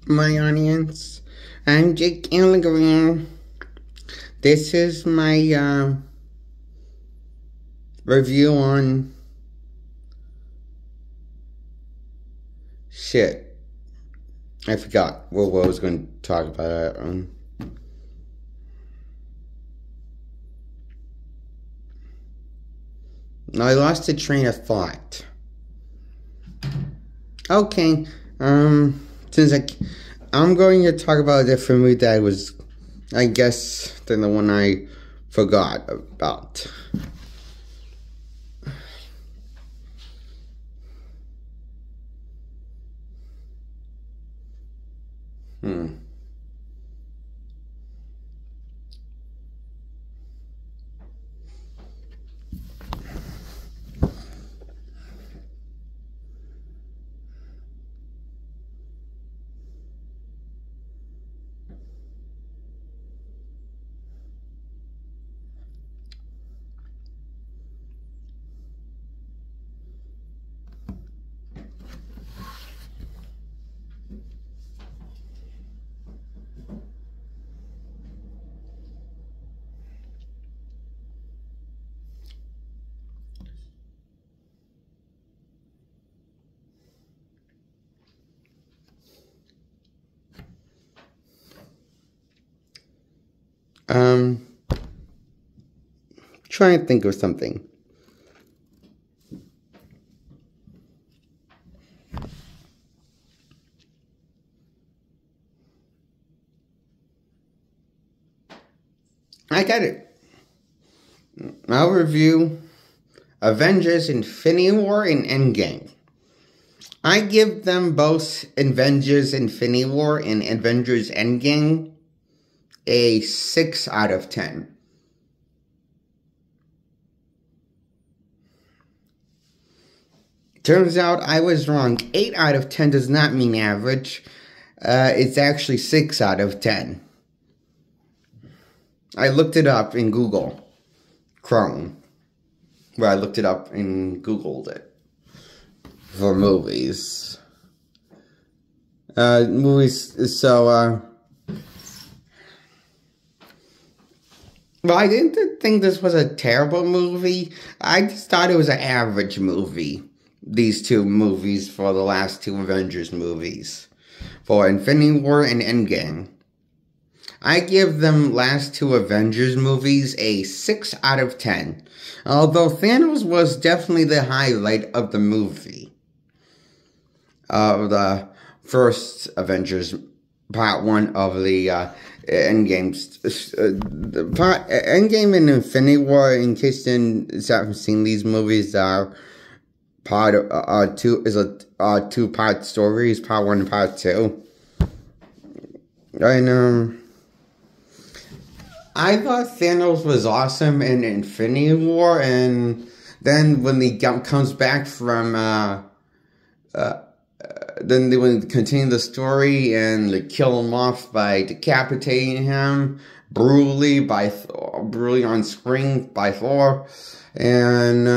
my audience. I'm Jake Gallagher. This is my review on shit. I forgot what I was going to talk about. I lost the train of thought. Okay, since I'm going to talk about a different movie that was, I guess, than the one I forgot about. Try and think of something. I got it. I'll review Avengers Infinity War and Endgame. I give them both Avengers Infinity War and Avengers Endgame a 6 out of 10. Turns out I was wrong. 8 out of 10 does not mean average. It's actually 6 out of 10. I looked it up in Google Chrome. Where I looked it up and Googled it. For movies. Well, I didn't think this was a terrible movie. I just thought it was an average movie. These two movies for the last two Avengers movies. For Infinity War and Endgame. I give them last two Avengers movies a 6 out of 10. Although Thanos was definitely the highlight of the movie. The first Avengers, part 1 of the Endgame. Endgame and Infinity War, in case you haven't seen these movies, are part of, two-part stories, part 1 and part 2. And, I thought Thanos was awesome in Infinity War, and then when he comes back from, then they would continue the story and they kill him off by decapitating him brutally on screen by Thor, and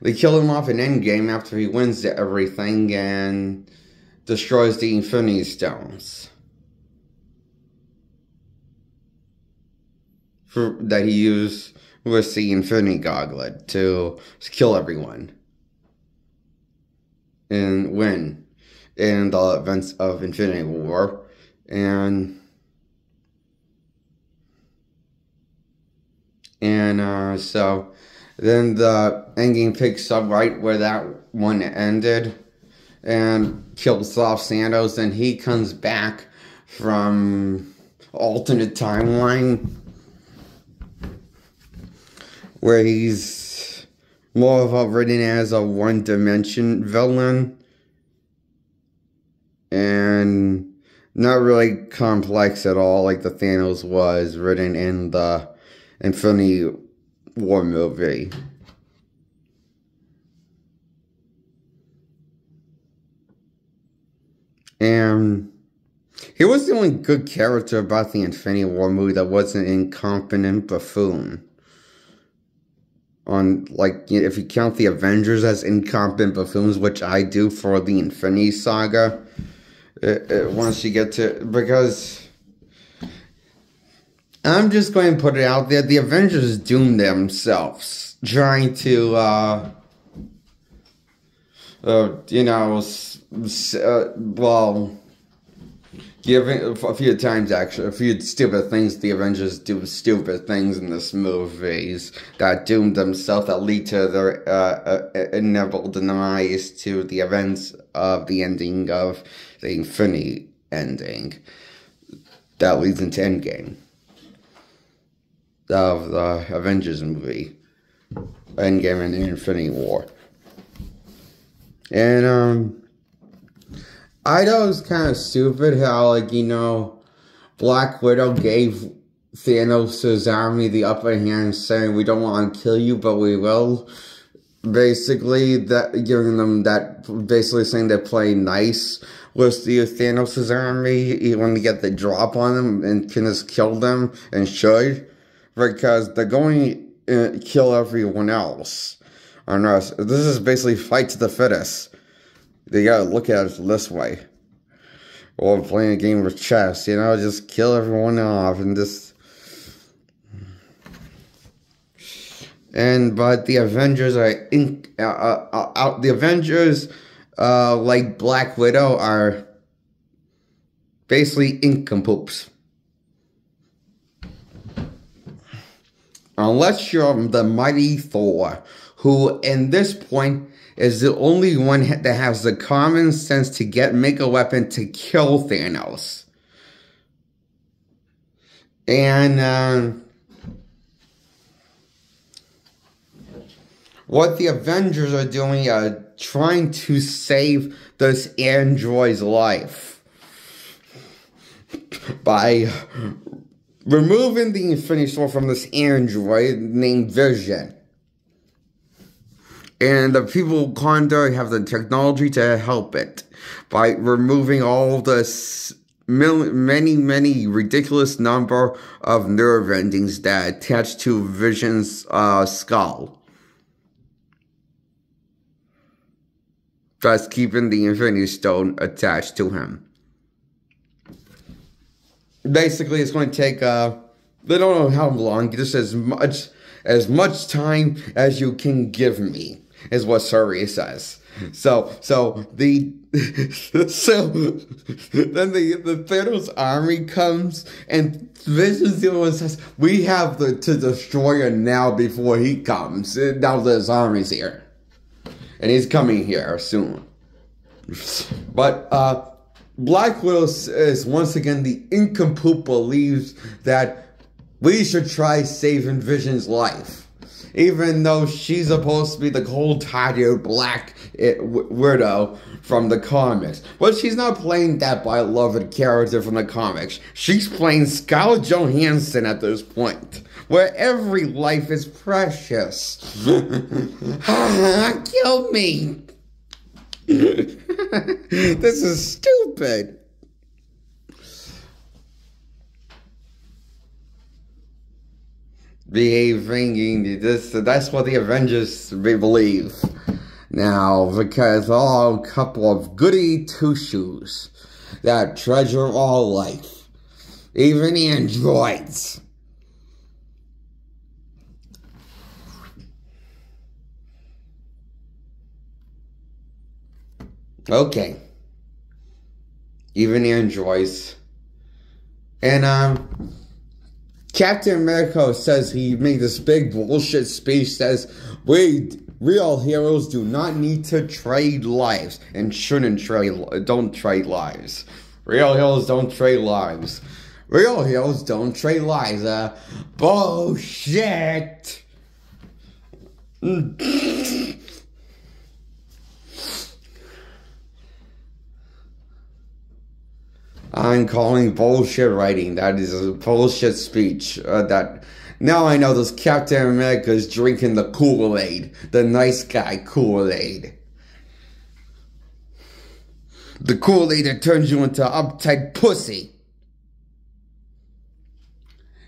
they kill him off in Endgame after he wins everything and destroys the Infinity Stones that he used with the Infinity Gauntlet to kill everyone and win in the events of Infinity War. And so then the Endgame picks up right where that one ended and kills off Thanos, and he comes back from alternate timeline where he's more of a written as a one-dimension villain and not really complex at all like the Thanos was written in the Infinity War movie. And he was the only good character about the Infinity War movie that wasn't an incompetent buffoon. If you count the Avengers as incompetent buffoons, which I do for the Infinity Saga, once you get to, because I'm just going to put it out there, the Avengers doomed themselves trying to, well, giving a few times, actually, a few stupid things. The Avengers do stupid things in this movies that doomed themselves, that lead to their inevitable demise, to the events of the ending of the Infinity ending. That leads into Endgame of the Avengers movie. Endgame and Infinity War. And, I thought it was kind of stupid how, like, Black Widow gave Thanos' army the upper hand, saying, we don't want to kill you, but we will. Basically, giving them that, basically saying they're playing nice with the Thanos' army, even to get the drop on them and can just kill them, and should, because they're going to kill everyone else. Unless, this is basically fight to the fittest. They gotta look at it this way. Or playing a game of chess, just kill everyone off and just... But the Avengers are... the Avengers, like Black Widow, are basically incompoops. Unless you're the mighty Thor, who, in this point, is the only one that has the common sense to make a weapon to kill Thanos. And, what the Avengers are doing are trying to save this android's life by removing the Infinity Sword from this android named Vision. And the people of Wakanda have the technology to help it by removing all the many ridiculous number of nerve endings that attach to Vision's skull. Thus keeping the Infinity Stone attached to him. Basically, it's going to take, they don't know how long, just as much time as you can give me, is what Surrey says. So then the Thanos army comes, and Vision's the one says, we have to destroy him now before he comes. Now that his army's here. And he's coming here soon. But, Black Widow is once again the incomplete believes that we should try saving Vision's life. Even though she's supposed to be the cold-hearted Black Widow from the comics. But she's not playing that beloved character from the comics. She's playing Scarlett Johansson at this point, where every life is precious. Kill me! This is stupid. Behaving this, that's what the Avengers believe now, because all a couple of goody two-shoes that treasure all life, even androids. Okay. Even androids. And, Captain America says he made this big bullshit speech, says, real heroes do not need to trade lives, and don't trade lives. Real heroes don't trade lives. Real heroes don't trade lives, bullshit! I'm calling bullshit writing. That is a bullshit speech. Now I know this Captain America is drinking the Kool-Aid. The nice guy Kool-Aid. The Kool-Aid that turns you into uptight pussy.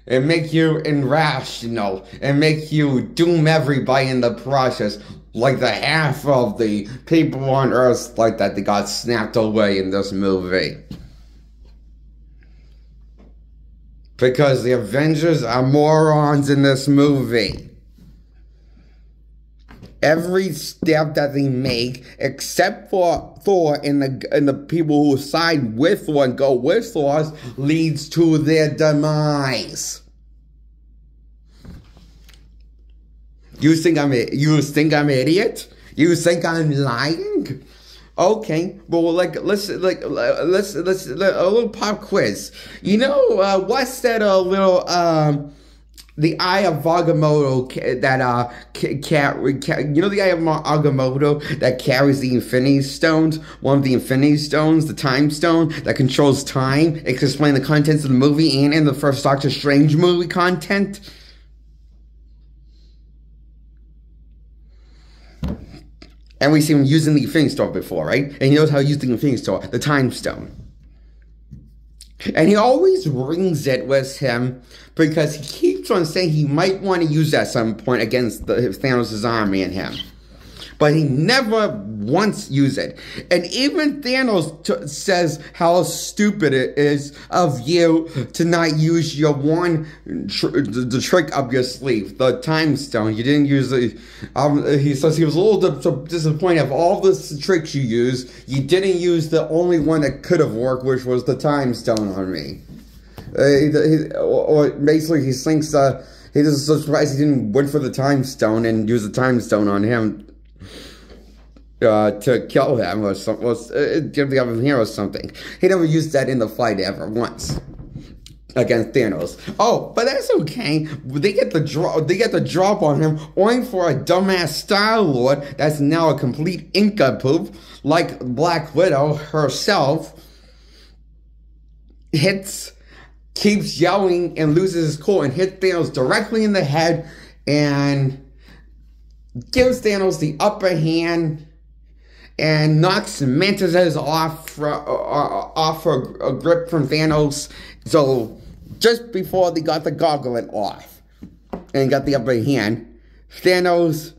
And make you irrational. And make you doom everybody in the process. like the half of the people on Earth like that, they got snapped away in this movie. Because the Avengers are morons in this movie. Every step that they make, except for Thor and the people who side with Thor and go with Thor, leads to their demise. You think I'm an idiot? You think I'm lying? Okay, well, let's a little pop quiz. You know, what's that little the Eye of Agamotto that you know, the Eye of Agamotto that carries the Infinity Stones, one of the Infinity Stones, the Time Stone that controls time. It can explain the contents of the movie and in the first Doctor Strange movie content. And we've seen him using the Infinity Stone before, right? And he knows how to use the Infinity Stone, the Time Stone. And he always brings it with him because he keeps on saying he might want to use it at some point against Thanos' army and him. But he never once used it. And even Thanos says how stupid it is of you to not use your the trick up your sleeve, the Time Stone. You didn't use it. He says he was a little disappointed of all the tricks you used. You didn't use the only one that could have worked, which was the Time Stone on me. Or basically he thinks he is so surprised he didn't wait for the Time Stone and use the Time Stone on him. To kill him or give the other hero something. He never used that in the fight ever once against Thanos. Oh, but that's okay. They get the drop on him, only for a dumbass Star-Lord that's now a complete Inca poop, like Black Widow herself, keeps yelling and loses his cool and hits Thanos directly in the head and gives Thanos the upper hand and knocks Mantis off her grip from Thanos. So just before they got the gauntlet off and got the upper hand, Thanos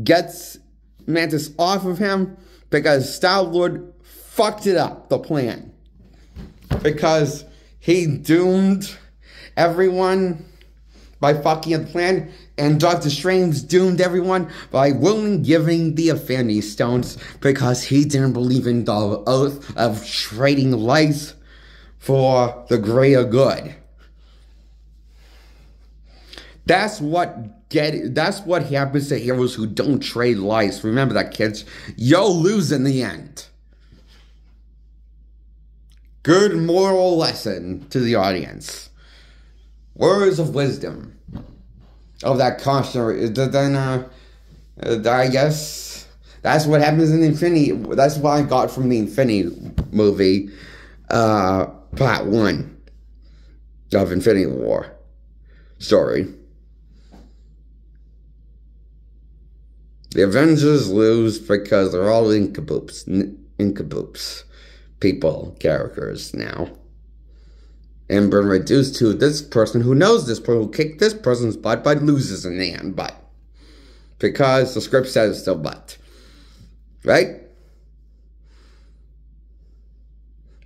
gets Mantis off of him because Star-Lord fucked it up, the plan. Because he doomed everyone by fucking up the plan, and Doctor Strange doomed everyone by willingly giving the Infinity Stones because he didn't believe in the oath of trading lives for the greater good. That's what happens to heroes who don't trade lives. Remember that, kids. You'll lose in the end. Good moral lesson to the audience. Words of wisdom. Of that cautionary, then I guess that's what happens in Infinity. That's what I got from the Infinity movie, part 1 of Infinity War story. The Avengers lose because they're all incapoops people, characters now. And been reduced to this person who knows this person, who kicked this person's butt, but loses in the end, but. Because the script says so, but. Right?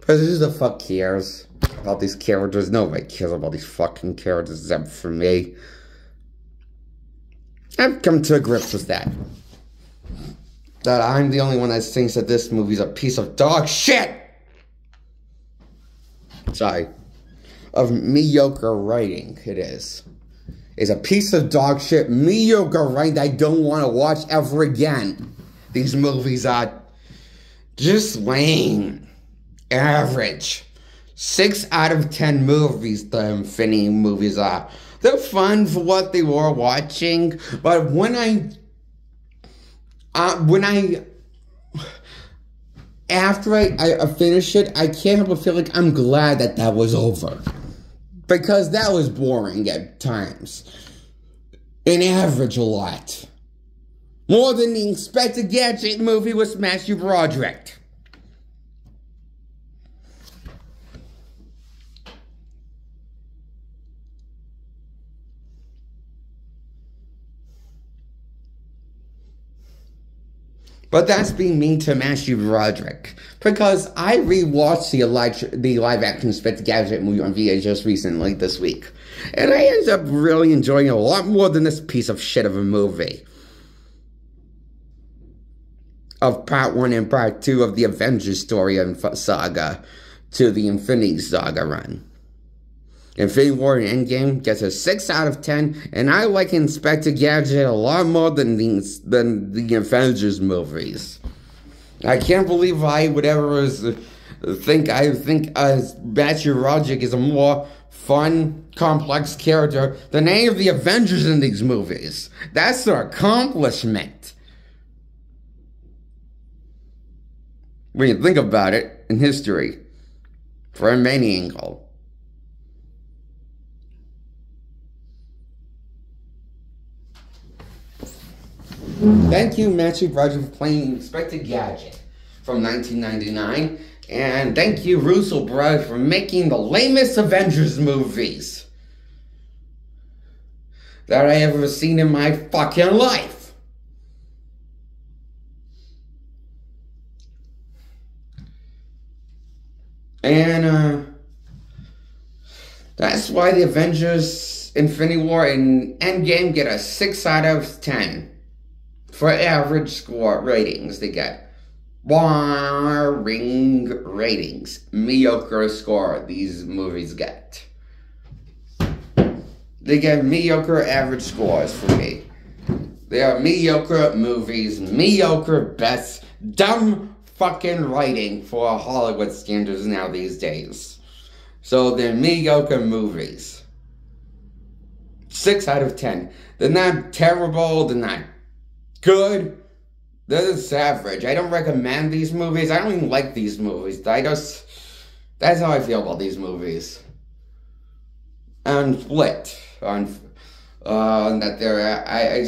Because who the fuck cares about these characters? Nobody cares about these fucking characters except for me. I've come to grips with that. That I'm the only one that thinks that this movie's a piece of dog shit! Sorry. Of mediocre writing, it is. It's a piece of dog shit, mediocre writing that I don't want to watch ever again. These movies are just lame. Average. 6 out of 10 movies, the Infinity movies are. They're fun for what they were watching, but after I finish it, I can't help but feel like I'm glad that was over. Because that was boring at times. And average a lot. More than the Inspector Gadget movie with Matthew Broderick. But that's being mean to Matthew Broderick. Because I rewatched the live-action Inspector Gadget movie on VHS recently this week. And I ended up really enjoying it a lot more than this piece of shit of a movie. Of Part 1 and Part 2 of the Avengers story and saga to the Infinity Saga run. Infinity War and Endgame gets a 6 out of 10, and I like Inspector Gadget a lot more than the Avengers movies. I can't believe I would ever think Matthew Broderick is a more fun, complex character than any of the Avengers in these movies. That's an accomplishment. When you think about it in history, from any angle. Thank you, Matthew Broderick, for playing Inspector Gadget from 1999. And thank you, Russo Brothers, for making the lamest Avengers movies that I ever seen in my fucking life. And, that's why the Avengers Infinity War and Endgame get a 6 out of 10. For average score ratings, they get boring ratings. Mediocre score these movies get. They get mediocre average scores for me. They are mediocre movies, mediocre bets, dumb fucking writing for Hollywood standards now these days. So they're mediocre movies. 6 out of 10. They're not terrible, they're not good. They're just average. I don't recommend these movies. I don't even like these movies. That's how I feel about these movies. And split on that they're I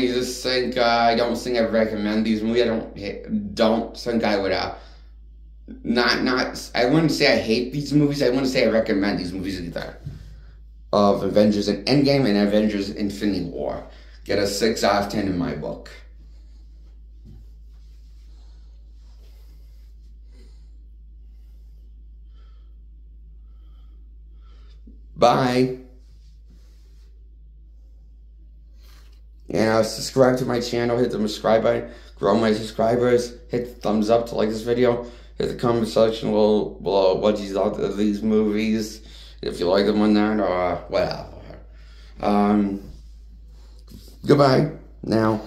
just think I don't think I recommend these movies. I don't think I would I wouldn't say I hate these movies. I wouldn't say I recommend these movies either. Of Avengers and Endgame and Avengers Infinity War. Get a 6 out of 10 in my book. Bye. And subscribe to my channel. Hit the subscribe button. Grow my subscribers. Hit the thumbs up to like this video. Hit the comment section below what you thought of these movies. If you like them or not, or whatever. Goodbye now.